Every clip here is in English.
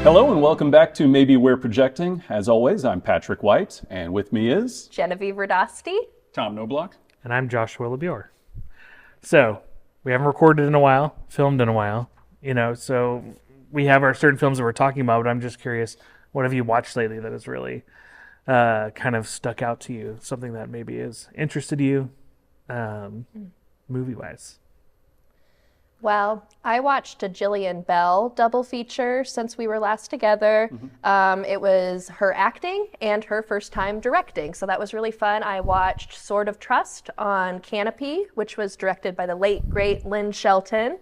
Hello and welcome back to Maybe We're Projecting. As always, I'm Patrick White, and with me is Genevieve Radasti. Tom Noblock. And I'm Joshua LeBior. So, we haven't recorded in a while, filmed in a while, so we have our certain films that we're talking about, but I'm just curious, what have you watched lately that has really kind of stuck out to you? Something that maybe has interested you, movie-wise? Well, I watched a Jillian Bell double feature since we were last together. It was her acting and her first time directing, so that was really fun. I watched Sword of Trust on Canopy, which was directed by the late, great Lynn Shelton.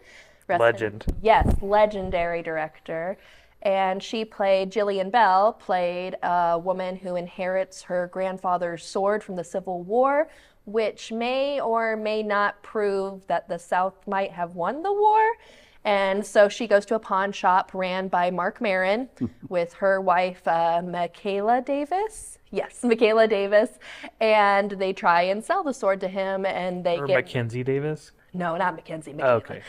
Legend. Yes, legendary director. And Jillian Bell played a woman who inherits her grandfather's sword from the Civil War, which may or may not prove that the South might have won the war. And so she goes to a pawn shop ran by Mark Maron with her wife, Michaela Davis. Yes, Michaela Davis. And they try and sell the sword to him, and they get... Mackenzie Davis? No, not Mackenzie. Michaela. Okay.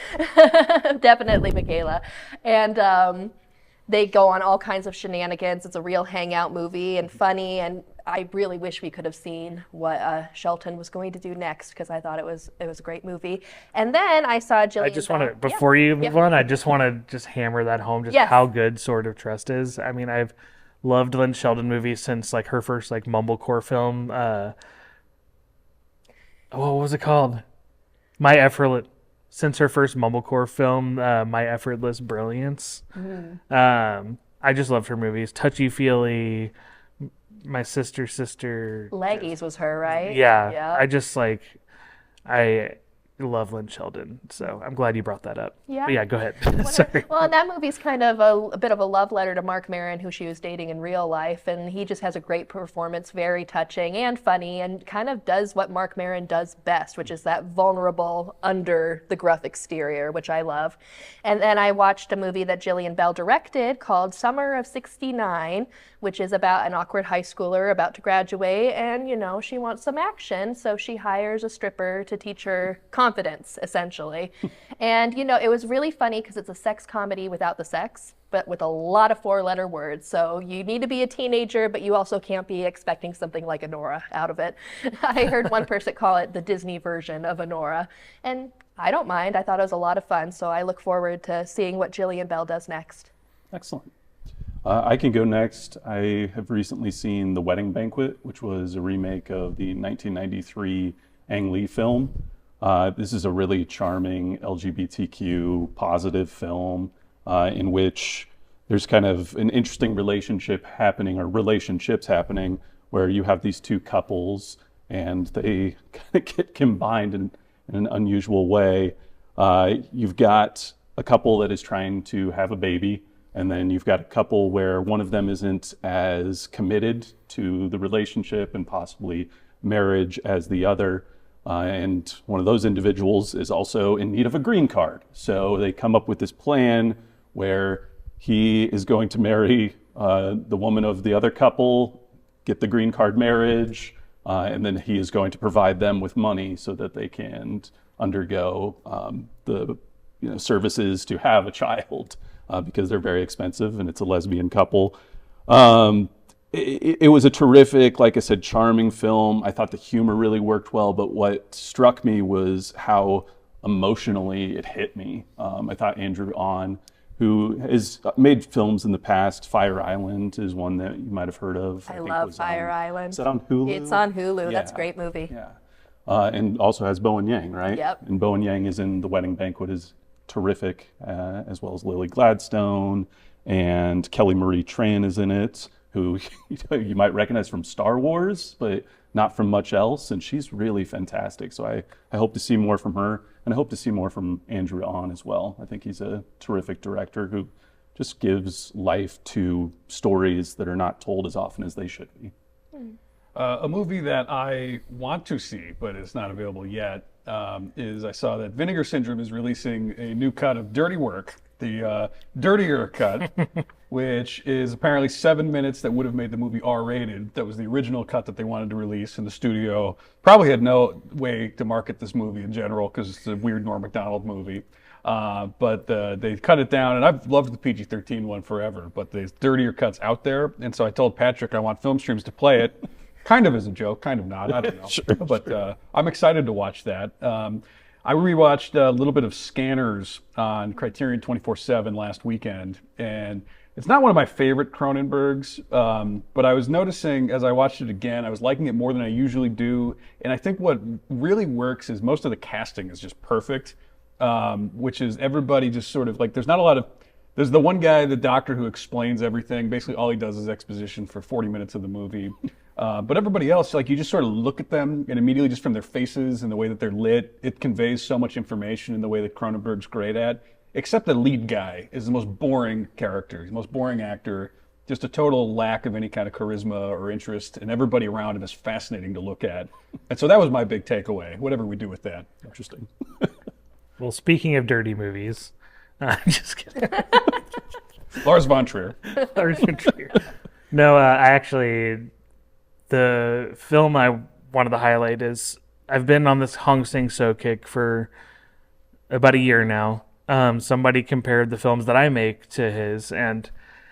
Definitely Michaela. And they go on all kinds of shenanigans. It's a real hangout movie and funny, and I really wish we could have seen what Shelton was going to do next, because I thought it was a great movie. And then I saw Jillian. I just want to, before you move on, I just want to just hammer that home, just how good Sword of Trust is. I mean, I've loved Lynn Shelton movies since like her first like mumblecore film. What was it called? Since her first mumblecore film, My Effortless Brilliance. I just loved her movies. Touchy Feely, My Sister. Leggies was her, right? Yeah. I love Lynn Shelton, so I'm glad you brought that up. Yeah. But yeah, go ahead. Sorry. Well, and that movie's kind of a bit of a love letter to Mark Maron, who she was dating in real life, and he just has a great performance, very touching and funny, and kind of does what Mark Maron does best, which is that vulnerable under the gruff exterior, which I love. And then I watched a movie that Jillian Bell directed called Summer of '69, which is about an awkward high schooler about to graduate, and she wants some action, so she hires a stripper to teach her confidence, essentially. And it was really funny because it's a sex comedy without the sex, but with a lot of four-letter words. So you need to be a teenager, but you also can't be expecting something like Anora out of it. I heard one person call it the Disney version of Anora, and I don't mind. I thought it was a lot of fun, so I look forward to seeing what Jillian Bell does next. Excellent. I can go next. I have recently seen The Wedding Banquet, which was a remake of the 1993 Ang Lee film. This is a really charming LGBTQ positive film in which there's kind of an interesting relationships happening where you have these two couples and they kind of get combined in an unusual way. You've got a couple that is trying to have a baby, and then you've got a couple where one of them isn't as committed to the relationship and possibly marriage as the other. And one of those individuals is also in need of a green card. So they come up with this plan where he is going to marry the woman of the other couple, get the green card marriage, and then he is going to provide them with money so that they can undergo the services to have a child because they're very expensive and it's a lesbian couple. It was a terrific, like I said, charming film. I thought the humor really worked well, but what struck me was how emotionally it hit me. I thought Andrew Ahn, who has made films in the past, Fire Island is one that you might have heard of. I love Fire Island. Is that on Hulu? It's on Hulu. Yeah. That's a great movie. Yeah. And also has Bowen Yang, right? Yep. And Bowen Yang is in The Wedding Banquet, is terrific, as well as Lily Gladstone, and Kelly Marie Tran is in it, who you might recognize from Star Wars, but not from much else, and she's really fantastic. So I hope to see more from her, and I hope to see more from Andrew Ahn as well. I think he's a terrific director who just gives life to stories that are not told as often as they should be. A movie that I want to see, but is not available yet, is I saw that Vinegar Syndrome is releasing a new cut of Dirty Work, the dirtier cut, which is apparently 7 minutes that would have made the movie R-rated. That was the original cut that they wanted to release, and the studio probably had no way to market this movie in general because it's a weird Norm Macdonald movie. But they cut it down, and I've loved the PG-13 one forever, but there's dirtier cuts out there. And so I told Patrick I want Film Streams to play it, kind of as a joke, kind of not, I don't know. Sure, But I'm excited to watch that. I rewatched a little bit of Scanners on Criterion 24/7 last weekend, and it's not one of my favorite Cronenbergs, but I was noticing as I watched it again, I was liking it more than I usually do. And I think what really works is most of the casting is just perfect, which is everybody just sort of like, there's not a lot of, there's the one guy, the doctor, who explains everything. Basically, all he does is exposition for 40 minutes of the movie. But everybody else, like, you just sort of look at them, and immediately just from their faces and the way that they're lit, it conveys so much information in the way that Cronenberg's great at. Except the lead guy is the most boring character, the most boring actor, just a total lack of any kind of charisma or interest, and everybody around him is fascinating to look at. And so that was my big takeaway, whatever we do with that. Interesting. Well, speaking of dirty movies, I'm just kidding. Lars von Trier. No, I actually, the film I wanted to highlight is, I've been on this Hong Sang-soo kick for about a year now. Somebody compared the films that I make to his, and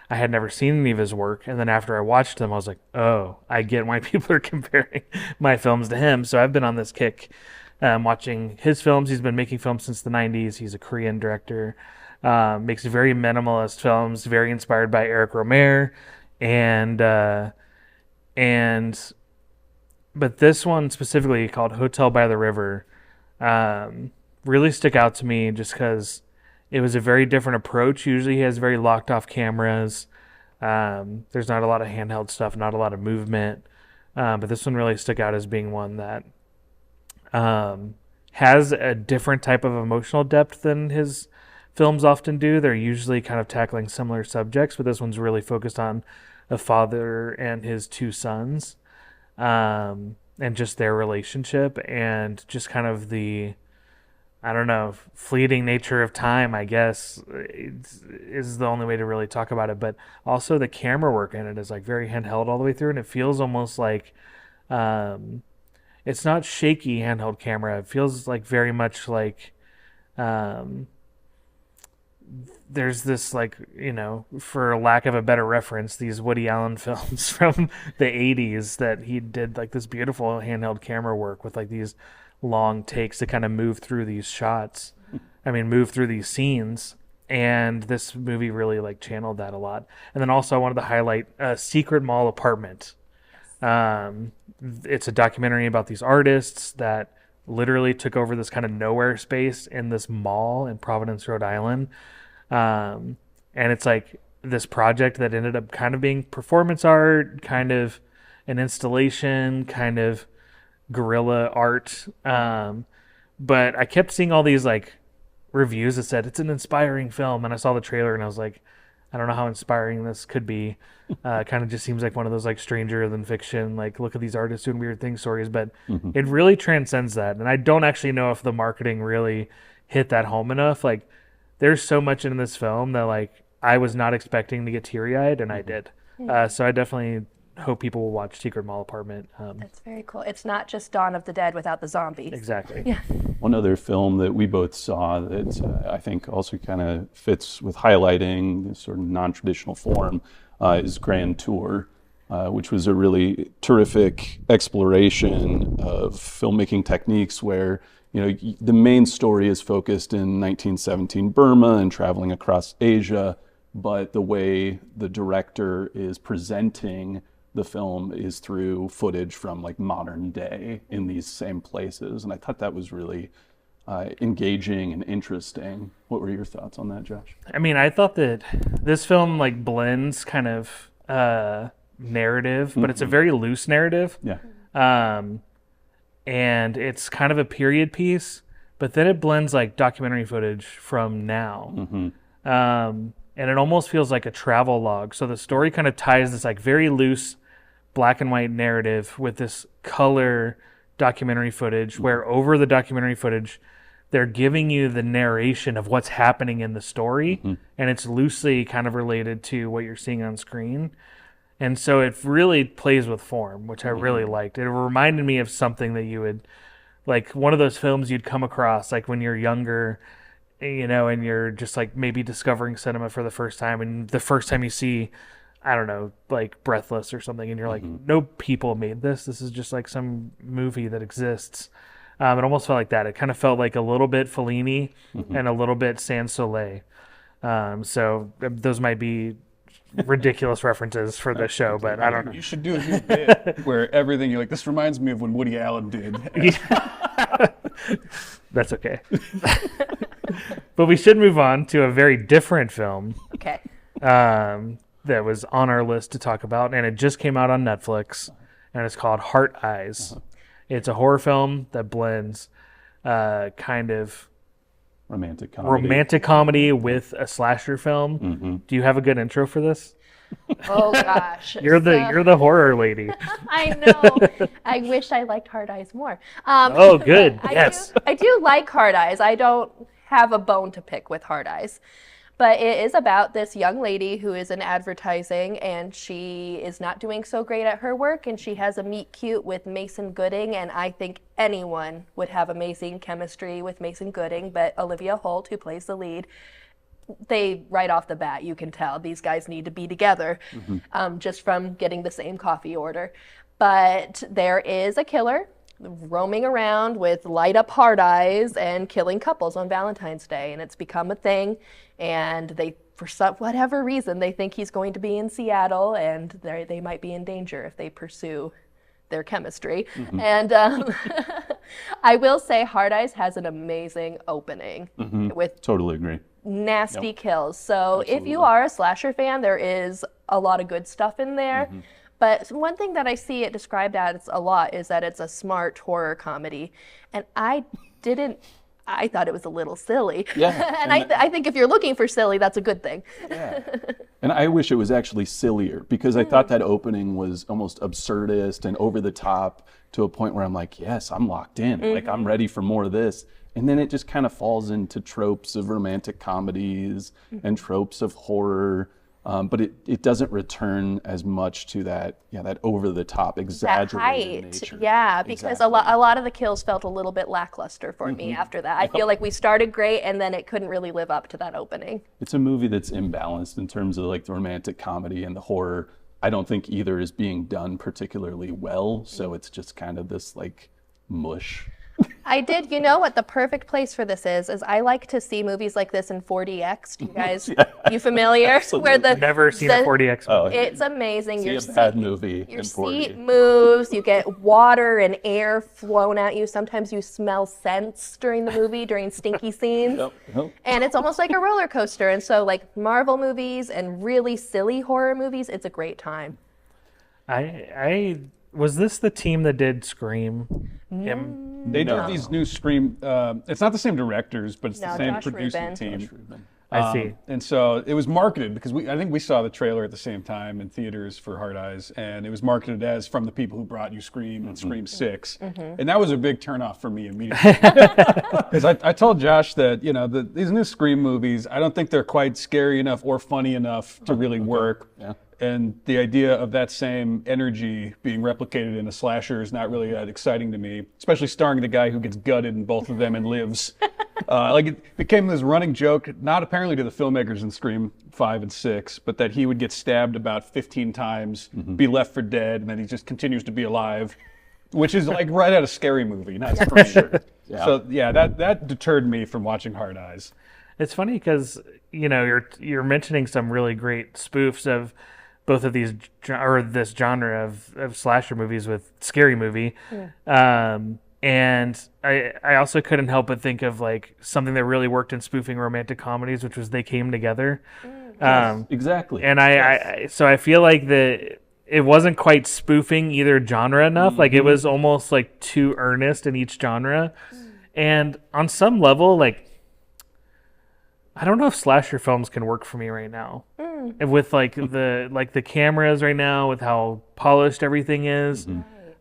I had never seen any of his work. And then after I watched them, I was like, oh, I get why people are comparing my films to him. So I've been on this kick, watching his films. He's been making films since the 90s. He's a Korean director, makes very minimalist films, very inspired by Eric Romer. But this one specifically, called Hotel by the River, really stick out to me just because it was a very different approach. Usually he has very locked off cameras. There's not a lot of handheld stuff, not a lot of movement. But this one really stuck out as being one that has a different type of emotional depth than his films often do. They're usually kind of tackling similar subjects, but this one's really focused on a father and his two sons, and just their relationship, and just kind of the, I don't know, fleeting nature of time, I guess, is the only way to really talk about it. But also the camera work in it is like very handheld all the way through, and it feels almost like, it's not shaky handheld camera. It feels like very much like, there's this, like, you know, for lack of a better reference, these Woody Allen films from the 80s that he did like this beautiful handheld camera work with like these long takes to kind of move through these shots. Move through these scenes. And this movie really like channeled that a lot. And then also I wanted to highlight Secret Mall Apartment. It's a documentary about these artists that literally took over this kind of nowhere space in this mall in Providence, Rhode Island. And it's like this project that ended up kind of being performance art, kind of an installation, kind of guerrilla art. But I kept seeing all these like reviews that said it's an inspiring film, and I saw the trailer and I was like, I don't know how inspiring this could be. Kind of just seems like one of those like stranger than fiction, like look at these artists doing weird things stories, but it really transcends that. And I don't actually know if the marketing really hit that home enough. Like, there's so much in this film that like I was not expecting to get teary-eyed, and I did. So I definitely hope people will watch Secret Mall Apartment. That's very cool. It's not just Dawn of the Dead without the zombies. Exactly. Yeah. One other film that we both saw that I think also kind of fits with highlighting this sort of non-traditional form is Grand Tour, which was a really terrific exploration of filmmaking techniques where, you know, the main story is focused in 1917 Burma and traveling across Asia, but the way the director is presenting the film is through footage from like modern day in these same places. And I thought that was really engaging and interesting. What were your thoughts on that, Josh? I mean, I thought that this film like blends kind of narrative, but it's a very loose narrative. Yeah. And it's kind of a period piece, but then it blends like documentary footage from now. And it almost feels like a travel log. So the story kind of ties this like very loose black and white narrative with this color documentary footage, where over the documentary footage, they're giving you the narration of what's happening in the story. And it's loosely kind of related to what you're seeing on screen. And so it really plays with form, which I really liked. It reminded me of something that you would, like one of those films you'd come across like when you're younger and you're just like maybe discovering cinema for the first time, and the first time you see, I don't know, like Breathless or something, and you're like, no people made this. This is just like some movie that exists. It almost felt like that. It kind of felt like a little bit Fellini and a little bit Sans Soleil. So those might be ridiculous references for this show, but I don't know. You should do a new bit where everything you're like, this reminds me of when Woody Allen did. That's okay. But we should move on to a very different film Okay. that was on our list to talk about, and it just came out on Netflix, and it's called Heart Eyes. It's a horror film that blends kind of Romantic comedy. romantic comedy with a slasher film. Do you have a good intro for this? Oh gosh. You're the horror lady. I know. I wish I liked Hard Eyes more. Oh, good. Yes. I do like Hard Eyes. I don't have a bone to pick with Hard Eyes. But it is about this young lady who is in advertising, and she is not doing so great at her work, and she has a meet cute with Mason Gooding, and I think anyone would have amazing chemistry with Mason Gooding, but Olivia Holt, who plays the lead, they right off the bat, you can tell these guys need to be together just from getting the same coffee order. But there is a killer roaming around with light up hard eyes and killing couples on Valentine's Day, and it's become a thing. And they, for whatever reason, they think he's going to be in Seattle, and they might be in danger if they pursue their chemistry. And I will say Hard Eyes has an amazing opening with Totally agree. nasty kills. So if Absolutely. you are a slasher fan, there is a lot of good stuff in there. But one thing that I see it described as a lot is that it's a smart horror comedy. And I thought it was a little silly. Yeah, and I think if you're looking for silly, that's a good thing. And I wish it was actually sillier, because I thought that opening was almost absurdist and over the top to a point where I'm like, yes, I'm locked in. Like, I'm ready for more of this. And then it just kind of falls into tropes of romantic comedies and tropes of horror. But it doesn't return as much to that over the top, That exaggerated height, nature. yeah, because a lot of the kills felt a little bit lackluster for me after that. I feel like we started great and then it couldn't really live up to that opening. It's a movie that's imbalanced in terms of like the romantic comedy and the horror. I don't think either is being done particularly well, so it's just kind of this like mush. You know what the perfect place for this is I like to see movies like this in 4DX. Do you guys, you familiar? Where the Never seen a 40X movie. It's amazing. See a bad movie Your in 4D. seat moves, you get water and air flown at you. Sometimes you smell scents during the movie, during stinky scenes. Yep. And it's almost like a roller coaster. And so like Marvel movies and really silly horror movies, it's a great time. I was this the team that did Scream? They do these new Scream. It's not the same directors, but it's the No, same Josh producing Rubin. team. I see. And so it was marketed because I think we saw the trailer at the same time in theaters for Hard Eyes, and it was marketed as from the people who brought you Scream and Scream 6, and that was a big turnoff for me immediately. Because I told Josh that these new Scream movies, I don't think they're quite scary enough or funny enough to really work. Yeah. And the idea of that same energy being replicated in a slasher is not really that exciting to me, especially starring the guy who gets gutted in both of them and lives. It became this running joke, not apparently to the filmmakers in Scream 5 and 6, but that he would get stabbed about 15 times, be left for dead, and then he just continues to be alive, which is like right out of Scary Movie, not Scream. Yeah. So yeah, that deterred me from watching Hard Eyes. It's funny because you're mentioning some really great spoofs of both of these or this genre of slasher movies with Scary Movie. And I also couldn't help but think of like something that really worked in spoofing romantic comedies, which was They Came Together. Exactly. And so I feel like it wasn't quite spoofing either genre enough. Like it was almost like too earnest in each genre. And on some level, like, I don't know if slasher films can work for me right now. And with like the cameras right now, with how polished everything is.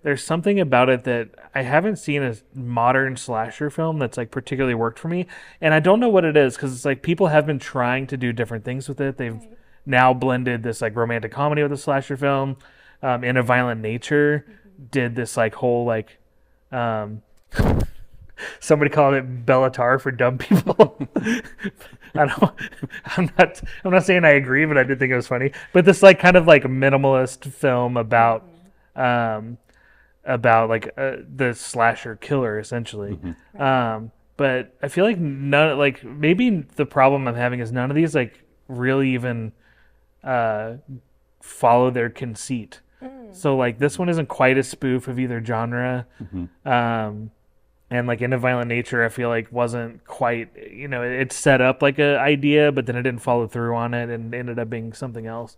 There's something about it that I haven't seen a modern slasher film that's like particularly worked for me. And I don't know what it is, because it's like people have been trying to do different things with it. They've now blended this like romantic comedy with a slasher film. In a Violent Nature did this like whole like Somebody called it Bellatar for dumb people. I don't. I'm not saying I agree, but I did think it was funny. But this like kind of like minimalist film about like the slasher killer essentially. But I feel like none like maybe the problem I'm having is none of these like really even follow their conceit. So like this one isn't quite a spoof of either genre. And like Into Violent Nature, I feel like wasn't quite, it set up like a idea, but then it didn't follow through on it and ended up being something else.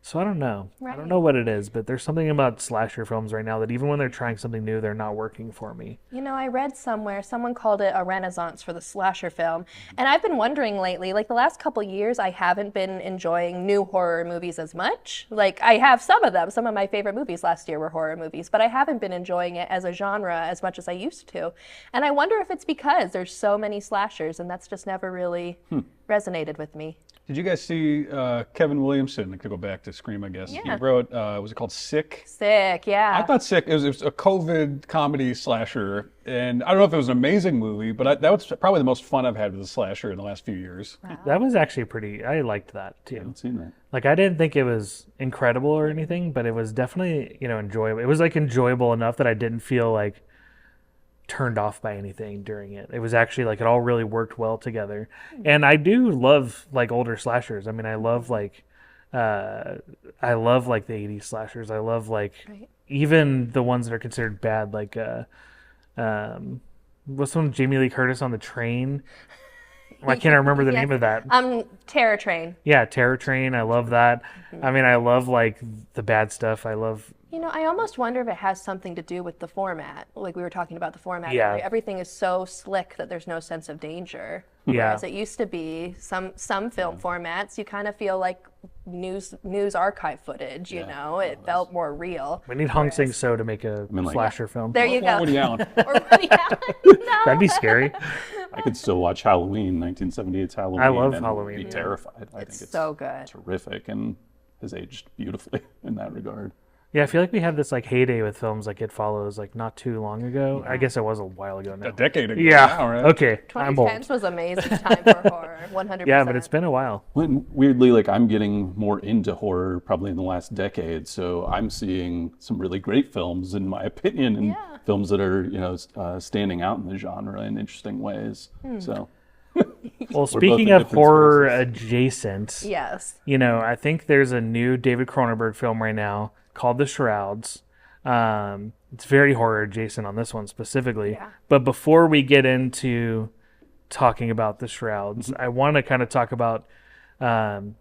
So I don't know. I don't know what it is, but there's something about slasher films right now that even when they're trying something new, they're not working for me. I read somewhere, someone called it a renaissance for the slasher film. And I've been wondering lately, like the last couple years, I haven't been enjoying new horror movies as much. Like I have some of them. Some of my favorite movies last year were horror movies, but I haven't been enjoying it as a genre as much as I used to. And I wonder if it's because there's so many slashers and that's just never really resonated with me. Did you guys see Kevin Williamson? I could go back to Scream, I guess. Yeah. He wrote, was it called Sick? Sick, yeah. I thought Sick, it was a COVID comedy slasher. And I don't know if it was an amazing movie, but that was probably the most fun I've had with a slasher in the last few years. Wow. That was actually I liked that I too. haven't seen that. Like I didn't think it was incredible or anything, but it was definitely, enjoyable. It was like enjoyable enough that I didn't feel like turned off by anything during it. It was actually like it all really worked well together. And I do love like older slashers. I mean, I love like the 80s slashers. I love like even the ones that are considered bad, like what's one with Jamie Lee Curtis on the train? I can't remember the name of that. Terror Train. Yeah, Terror Train. I love that. I mean, I love like the bad stuff. I love. I almost wonder if it has something to do with the format. Like we were talking about the format. Yeah. Everything is so slick that there's no sense of danger. Yeah. Whereas it used to be some film formats, you kind of feel like news archive footage, It felt more real. We need Hong Sang-soo to make a slasher film. There you go. Woody Allen. Or Woody Allen. No. That'd be scary. I could still watch Halloween, 1978's Halloween. I love and Halloween, Be yeah. terrified. I think It's it's so good. terrific and has aged beautifully in that regard. Yeah, I feel like we had this like heyday with films like It Follows like not too long ago. I guess it was a while ago now. A decade ago Yeah. now, right? Okay. I'm old. 2010s was amazing time for horror. 100%. Yeah, but it's been a while. When weirdly, like I'm getting more into horror probably in the last decade, so I'm seeing some really great films, in my opinion, and films that are standing out in the genre in interesting ways. So, Well, both speaking in of different horror spaces. adjacent, Yes. I think there's a new David Cronenberg film right now called The Shrouds. It's very horror adjacent on this one specifically. Yeah. But before we get into talking about The Shrouds, I want to kind of talk about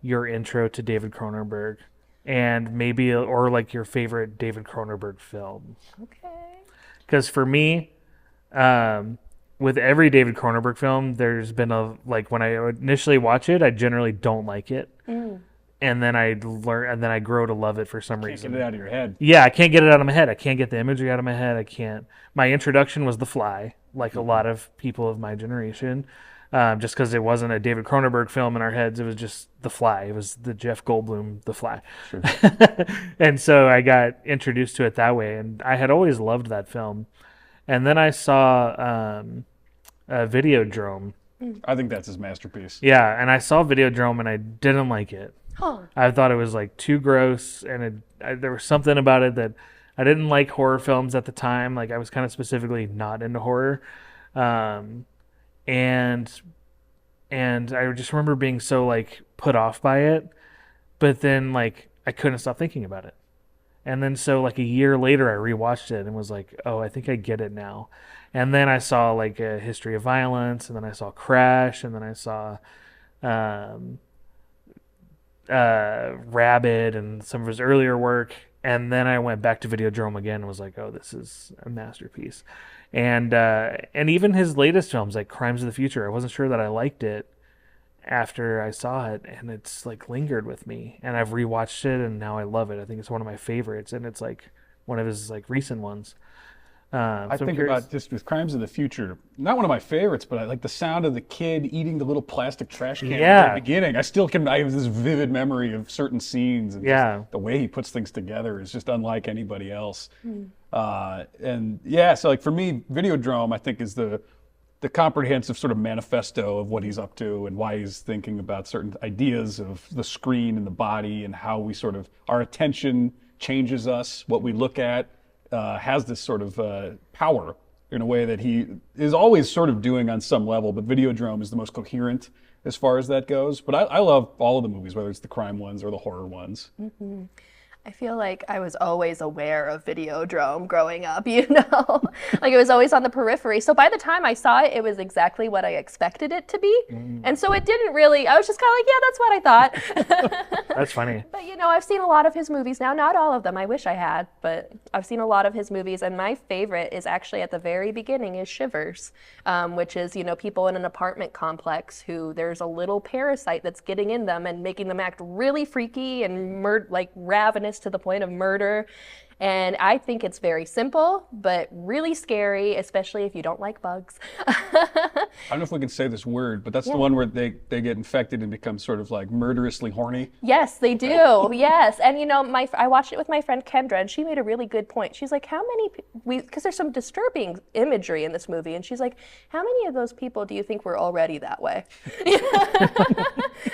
your intro to David Cronenberg and maybe, or like your favorite David Cronenberg film. Okay. Because for me, with every David Cronenberg film, there's been when I initially watch it, I generally don't like it. And then I grow to love it for some Can't reason. get it out of your head. Yeah, I can't get it out of my head. I can't get the imagery out of my head. I can't. My introduction was The Fly, like a lot of people of my generation. Just because it wasn't a David Cronenberg film in our heads, it was just The Fly. It was the Jeff Goldblum The Fly. Sure. And so I got introduced to it that way, and I had always loved that film. And then I saw Videodrome. I think that's his masterpiece. Yeah, and I saw Videodrome, and I didn't like it. Huh. I thought it was like too gross, and there was something about it that I didn't like horror films at the time. Like I was kind of specifically not into horror, and I just remember being so like put off by it. But then like I couldn't stop thinking about it, and then so like a year later I rewatched it and was like, oh, I think I get it now. And then I saw like A History of Violence, and then I saw Crash, and then I saw Rabid and some of his earlier work, and then I went back to Videodrome again and was like, oh, this is a masterpiece. And even his latest films like Crimes of the Future, I wasn't sure that I liked it after I saw it, and it's like lingered with me, and I've rewatched it and now I love it. I think it's one of my favorites, and it's like one of his like recent ones. I So I'm think curious- about just with Crimes of the Future, not one of my favorites, but I like the sound of the kid eating the little plastic trash can at Yeah. the beginning. I have this vivid memory of certain scenes, and Yeah. just the way he puts things together is just unlike anybody else. And yeah, so like for me, Videodrome, I think is the comprehensive sort of manifesto of what he's up to and why he's thinking about certain ideas of the screen and the body and how we sort of, our attention changes us, what we look at has this sort of power in a way that he is always sort of doing on some level, but Videodrome is the most coherent as far as that goes. But I love all of the movies, whether it's the crime ones or the horror ones. I feel like I was always aware of Videodrome growing up, you know? Like it was always on the periphery. So by the time I saw it, it was exactly what I expected it to be. And so it didn't really, I was just kind of like, yeah, that's what I thought. That's funny. But you know, I've seen a lot of his movies now, not all of them. I wish I had, but I've seen a lot of his movies, and my favorite is actually at the very beginning is Shivers, which is, you know, people in an apartment complex who there's a little parasite that's getting in them and making them act really freaky and like ravenous to the point of murder. And I think it's very simple, but really scary, especially if you don't like bugs. I don't know if we can say this word, but that's the one where they get infected and become sort of like murderously horny. Yes, they do. Yes. And you know, I watched it with my friend Kendra, and she made a really good point. She's like, how many, because there's some disturbing imagery in this movie, and she's like, how many of those people do you think were already that way?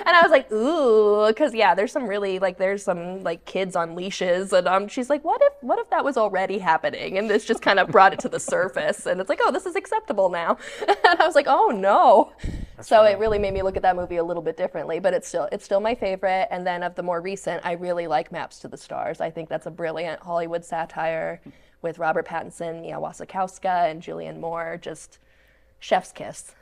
And I was like, ooh, because yeah, there's some really, like, there's some like kids on leashes, and she's like, what if that was already happening? And this just kind of brought it to the surface, and it's like, oh, this is acceptable now. And I was like, oh no. So it really made me look at that movie a little bit differently, but it's still my favorite. And then of the more recent, I really like Maps to the Stars. I think that's a brilliant Hollywood satire with Robert Pattinson, Mia Wasikowska, and Julianne Moore. Just chef's kiss.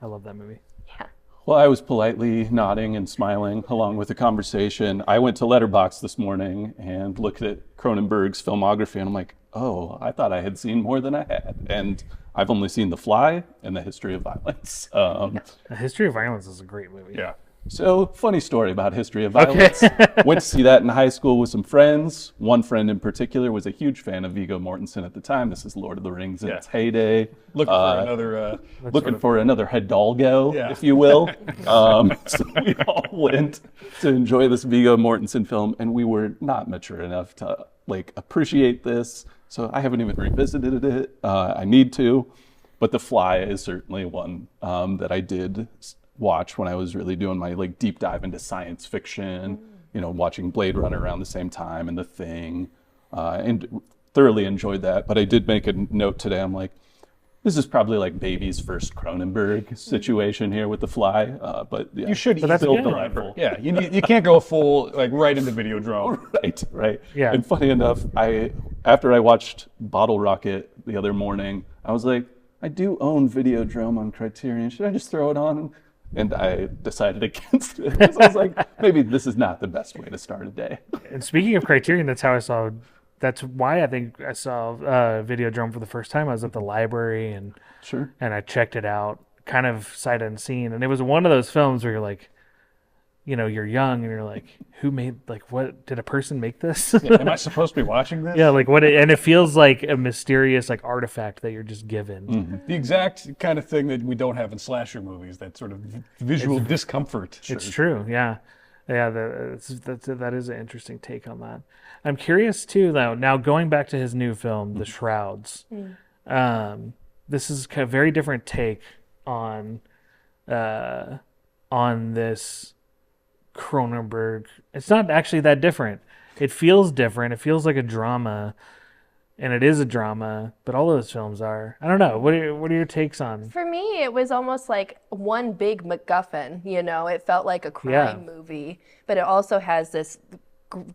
I love that movie. Yeah. Well, I was politely nodding and smiling along with the conversation. I went to Letterboxd this morning and looked at Cronenberg's filmography, and I'm like, oh, I thought I had seen more than I had. And I've only seen The Fly and The History of Violence. The History of Violence is a great movie. Yeah. So, funny story about History of Violence. Went to see that in high school with some friends. One friend in particular was a huge fan of Viggo Mortensen at the time. This is Lord of the Rings in its heyday. Looking for another. Looking for another Hidalgo, Yeah. if you will. So we all went to enjoy this Viggo Mortensen film, and we were not mature enough to like appreciate this. So I haven't even revisited it. I need to, but The Fly is certainly one that I did watch when I was really doing my like deep dive into science fiction. You know, watching Blade Runner around the same time and The Thing, and thoroughly enjoyed that. But I did make a note today. I'm like, this is probably like baby's first Cronenberg situation here with The Fly. But yeah, You should that's still good. delightful. Yeah, you can't go full like right into Videodrome. right. Yeah. And funny enough, after I watched Bottle Rocket the other morning, I was like, I do own Videodrome on Criterion. Should I just throw it on? And I decided against it. 'Cause I was like, maybe this is not the best way to start a day. And speaking of Criterion, that's why I think I saw Videodrome for the first time. I was at the library and Sure. I checked it out, kind of sight unseen. And it was one of those films where you're like, you know, you're young and you're like, who made, like, what, did a person make this? Am I supposed to be watching this? Yeah, like and it feels like a mysterious like artifact that you're just given. The exact kind of thing that we don't have in slasher movies, that sort of visual discomfort. It's true, yeah. Yeah, that is an interesting take on that. I'm curious too, though. Now going back to his new film, The Shrouds, this is a very different take on this Cronenberg. It's not actually that different. It feels different. It feels like a drama, and it is a drama. But all those films are. I don't know. What are your takes on? For me, it was almost like one big MacGuffin, you know? It felt like a crime movie, but it also has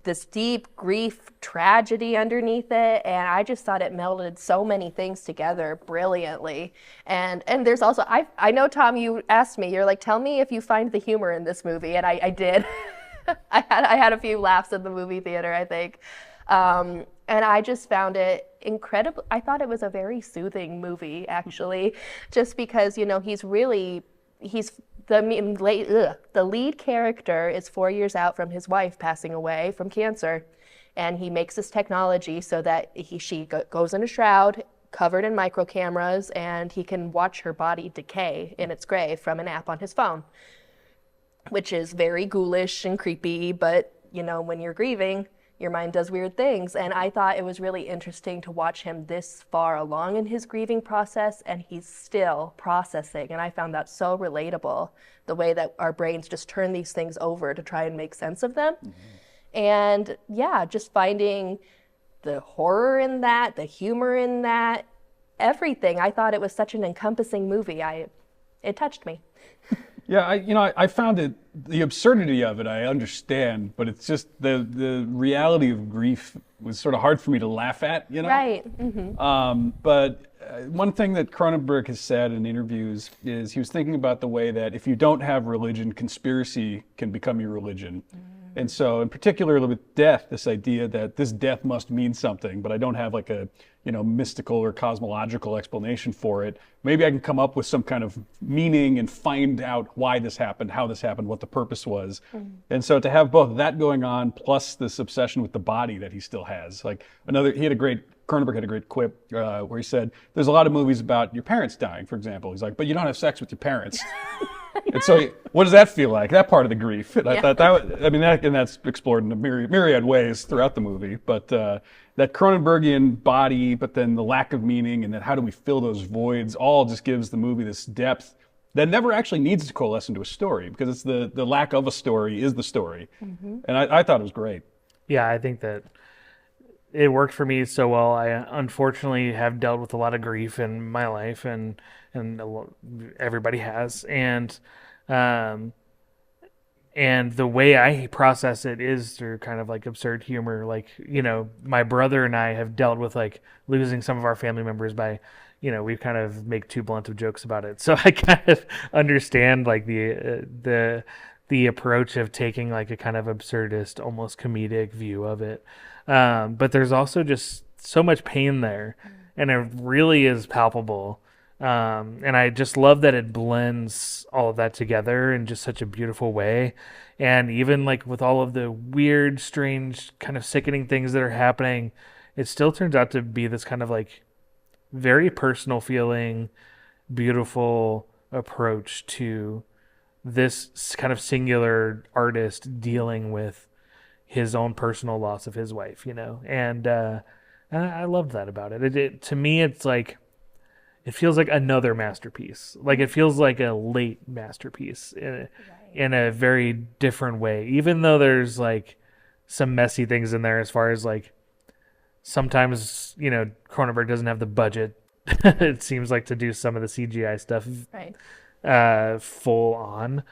this deep grief tragedy underneath it, and I just thought it melded so many things together brilliantly. And there's also, I know, Tom, you asked me, you're like, tell me if you find the humor in this movie, and I did. I had a few laughs at the movie theater, I think. And I just found it incredible. I thought it was a very soothing movie, actually, just because, you know, the lead character is 4 years out from his wife passing away from cancer, and he makes this technology so that she goes in a shroud, covered in micro cameras, and he can watch her body decay in its grave from an app on his phone, which is very ghoulish and creepy. But, you know, when you're grieving, your mind does weird things. And I thought it was really interesting to watch him this far along in his grieving process, and he's still processing. And I found that so relatable, the way that our brains just turn these things over to try and make sense of them. And yeah, just finding the horror in that, the humor in that, everything. I thought it was such an encompassing movie. It touched me. Yeah, I found it, the absurdity of it, I understand, but it's just the reality of grief was sort of hard for me to laugh at, you know? Right. But one thing that Cronenberg has said in interviews is he was thinking about the way that if you don't have religion, conspiracy can become your religion. And so, in particular with death, this idea that this death must mean something, but I don't have like a, you know, mystical or cosmological explanation for it. Maybe I can come up with some kind of meaning and find out why this happened, how this happened, what the purpose was. And so to have both that going on plus this obsession with the body that he still has, like Cronenberg had a great quip where he said, there's a lot of movies about your parents dying, for example. He's like, but you don't have sex with your parents. And so, what does that feel like? That part of the grief. And I thought that's explored in a myriad ways throughout the movie. But that Cronenbergian body, but then the lack of meaning, and then how do we fill those voids, all just gives the movie this depth that never actually needs to coalesce into a story, because it's the lack of a story is the story. And I thought it was great. Yeah, I think that it worked for me so well. I unfortunately have dealt with a lot of grief in my life, and everybody has, and the way I process it is through kind of like absurd humor. Like, you know, my brother and I have dealt with like losing some of our family members by, you know, we kind of make too blunt of jokes about it. So I kind of understand like the approach of taking like a kind of absurdist, almost comedic view of it. But there's also just so much pain there, and it really is palpable. And I just love that it blends all of that together in just such a beautiful way. And even like with all of the weird, strange, kind of sickening things that are happening, it still turns out to be this kind of like very personal feeling, beautiful approach to this kind of singular artist dealing with his own personal loss of his wife, you know? And I loved that about it. To me, it's like, it feels like another masterpiece. Like, it feels like a late masterpiece in a very different way. Even though there's like some messy things in there as far as like, sometimes, you know, Cronenberg doesn't have the budget, it seems like, to do some of the CGI stuff full on.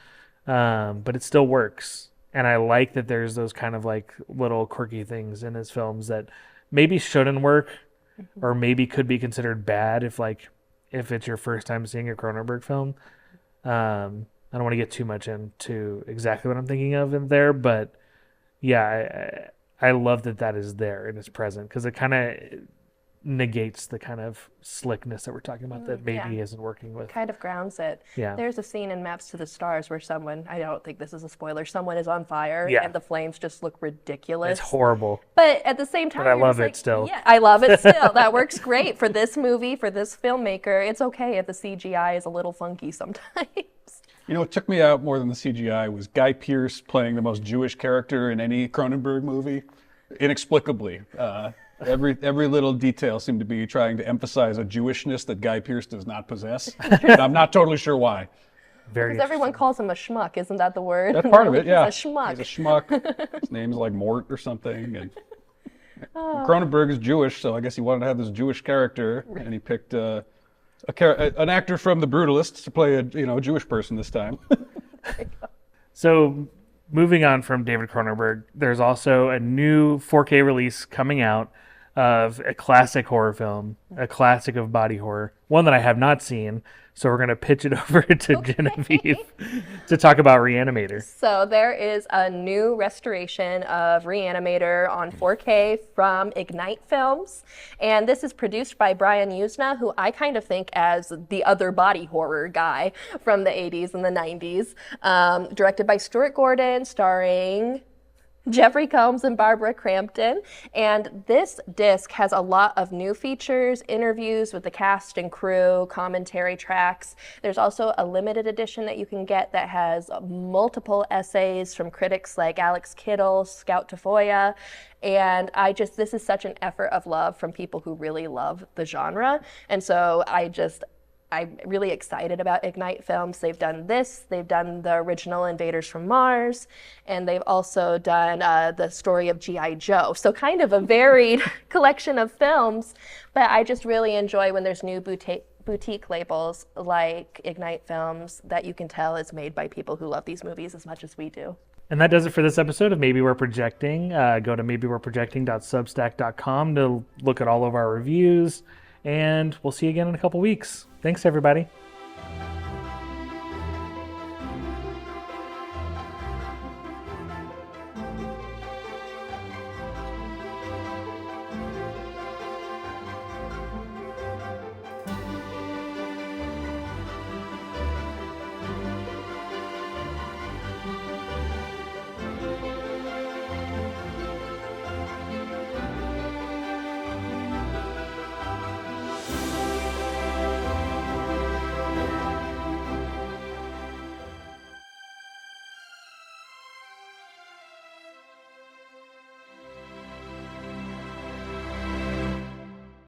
But it still works. And I like that there's those kind of like little quirky things in his films that maybe shouldn't work or maybe could be considered bad if it's your first time seeing a Cronenberg film. I don't want to get too much into exactly what I'm thinking of in there, but yeah, I love that is there and is present, because it kind of negates the kind of slickness that we're talking about that maybe isn't working with. Kind of grounds it. Yeah. There's a scene in Maps to the Stars where I don't think this is a spoiler, someone is on fire and the flames just look ridiculous. It's horrible. But at the same time, But I you're love just it like, still. Yeah, I love it still. That works great for this movie, for this filmmaker. It's okay if the CGI is a little funky sometimes. You know, what took me out more than the CGI was Guy Pearce playing the most Jewish character in any Cronenberg movie, inexplicably. Every little detail seemed to be trying to emphasize a Jewishness that Guy Pearce does not possess. And I'm not totally sure why. Because everyone calls him a schmuck, isn't that the word? That's part of it, yeah. He's a schmuck. He's a schmuck. His name's like Mort or something. And Cronenberg is Jewish, so I guess he wanted to have this Jewish character, and he picked an actor from The Brutalists to play a Jewish person this time. So, moving on from David Cronenberg, there's also a new 4K release coming out of a classic horror film, a classic of body horror, one that I have not seen. So we're going to pitch it over to Genevieve to talk about Reanimator. So there is a new restoration of Reanimator on 4K from Ignite Films. And this is produced by Brian Yuzna, who I kind of think as the other body horror guy from the 80s and the 90s. Directed by Stuart Gordon, starring Jeffrey Combs and Barbara Crampton. And this disc has a lot of new features, interviews with the cast and crew, commentary tracks. There's also a limited edition that you can get that has multiple essays from critics like Alex Kittle, Scout Tafoya. And this is such an effort of love from people who really love the genre. And so I'm really excited about Ignite Films. They've done this, they've done the original Invaders from Mars, and they've also done the story of G.I. Joe. So kind of a varied collection of films, but I just really enjoy when there's new boutique labels like Ignite Films that you can tell is made by people who love these movies as much as we do. And that does it for this episode of Maybe We're Projecting. Go to maybewe'reprojecting.substack.com to look at all of our reviews. And we'll see you again in a couple weeks. Thanks, everybody.